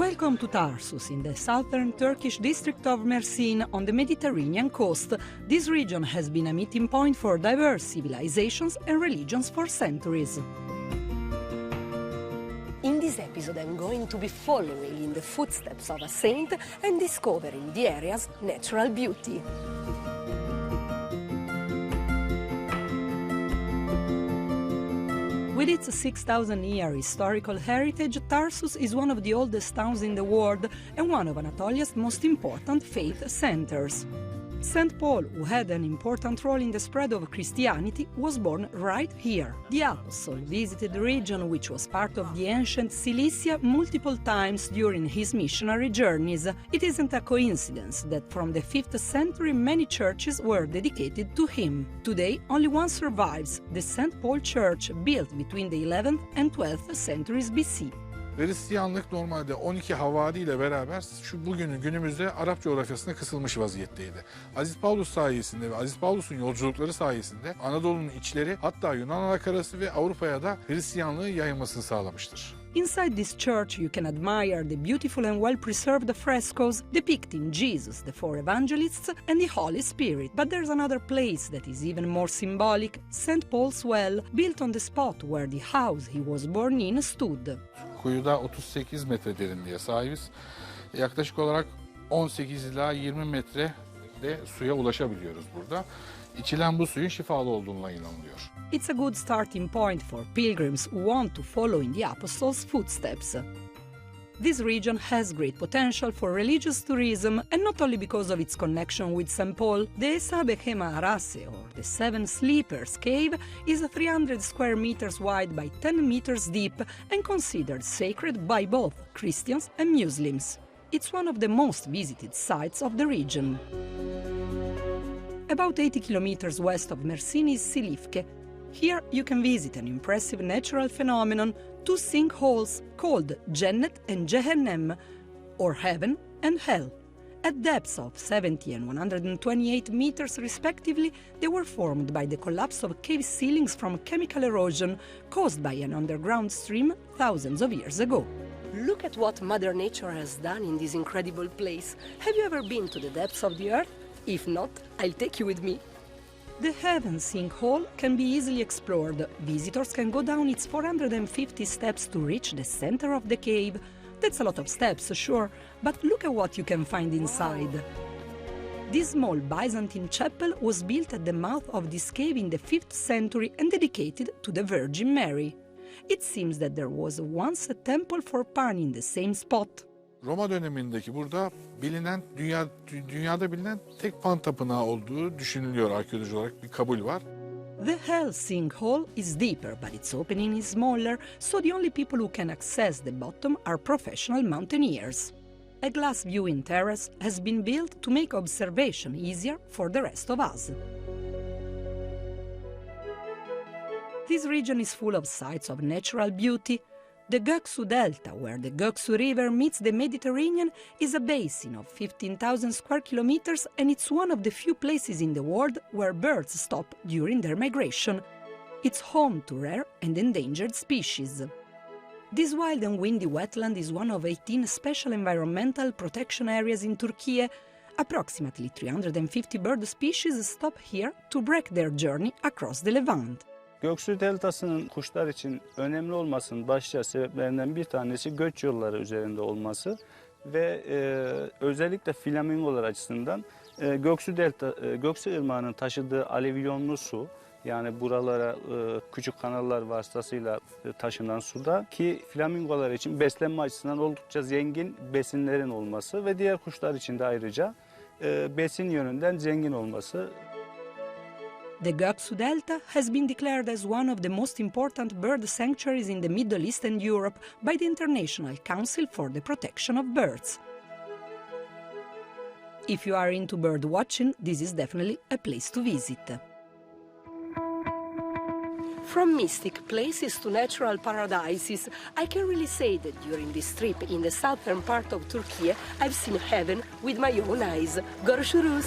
Welcome to Tarsus, in the southern Turkish district of Mersin on the Mediterranean coast. This region has been a meeting point for diverse civilizations and religions for centuries. In this episode I'm going to be following in the footsteps of a saint and discovering the area's natural beauty. With its 6,000-year historical heritage, Tarsus is one of the oldest towns in the world and one of Anatolia's most important faith centers. St. Paul, who had an important role in the spread of Christianity, was born right here. The apostle visited the region, which was part of the ancient Cilicia, multiple times during his missionary journeys. It isn't a coincidence that from the 5th century many churches were dedicated to him. Today, only one survives, the St. Paul Church, built between the 11th and 12th centuries BC. Hristiyanlık normalde 12 havari ile beraber şu günümüzde Arap coğrafyasına kısılmış vaziyetteydi. Aziz Pavlus sayesinde ve Aziz Pavlus'un yolculukları sayesinde Anadolu'nun içleri, hatta Yunan anakarası ve Avrupa'ya da Hristiyanlığı yayılmasını sağlamıştır. Inside this church you can admire the beautiful and well-preserved frescoes depicting Jesus, the four evangelists and the Holy Spirit. But there's another place that is even more symbolic, St. Paul's Well, built on the spot where the house he was born in stood. Kuyuda 38 metre derinliğe sahibiz. Yaklaşık olarak 18 ila 20 metre de suya ulaşabiliyoruz burada. İçilen bu suyun şifalı olduğuna inanılıyor. It's a good starting point for pilgrims who want to follow in the apostles' footsteps. This region has great potential for religious tourism, and not only because of its connection with St. Paul. The Sabekema Arase, or the Seven Sleepers Cave, is 300 square meters wide by 10 meters deep and considered sacred by both Christians and Muslims. It's one of the most visited sites of the region. About 80 kilometers west of Mersin is Silifke. Here you can visit an impressive natural phenomenon, two sinkholes called Jannat and Jehennem, or heaven and hell. At depths of 70 and 128 meters respectively, they were formed by the collapse of cave ceilings from chemical erosion caused by an underground stream thousands of years ago. Look at what Mother Nature has done in this incredible place. Have you ever been to the depths of the earth? If not, I'll take you with me. The Heaven sinkhole can be easily explored. Visitors can go down its 450 steps to reach the center of the cave. That's a lot of steps, sure, but look at what you can find inside. Wow. This small Byzantine chapel was built at the mouth of this cave in the 5th century and dedicated to the Virgin Mary. It seems that there was once a temple for Pan in the same spot. Roma dönemindeki burada dünyada bilinen tek Pan tapınağı olduğu düşünülüyor, arkeoloji olarak bir kabul var. The Hell sinkhole is deeper, but its opening is smaller, so the only people who can access the bottom are professional mountaineers. A glass viewing terrace has been built to make observation easier for the rest of us. This region is full of sites of natural beauty. The Guzu Delta, where the Guzu River meets the Mediterranean, is a basin of 15,000 square kilometers, and it's one of the few places in the world where birds stop during their migration. It's home to rare and endangered species. This wild and windy wetland is one of 18 special environmental protection areas in Turkiye. Approximately 350 bird species stop here to break their journey across the Levant. Guzu Deltası'nın kuşlar için önemli olmasının başlıca sebeplerinden bir tanesi göç yolları üzerinde olması ve özellikle flamingolar açısından Guzu Irmağı'nın taşıdığı alüvyonlu su, yani buralara küçük kanallar vasıtasıyla taşınan suda ki flamingolar için beslenme açısından oldukça zengin besinlerin olması ve diğer kuşlar için de ayrıca besin yönünden zengin olması. The Guzu Delta has been declared as one of the most important bird sanctuaries in the Middle East and Europe by the International Council for the Protection of Birds. If you are into bird watching, this is definitely a place to visit. From mystic places to natural paradises, I can really say that during this trip in the southern part of Turkey, I've seen heaven with my own eyes. Görüşürüz!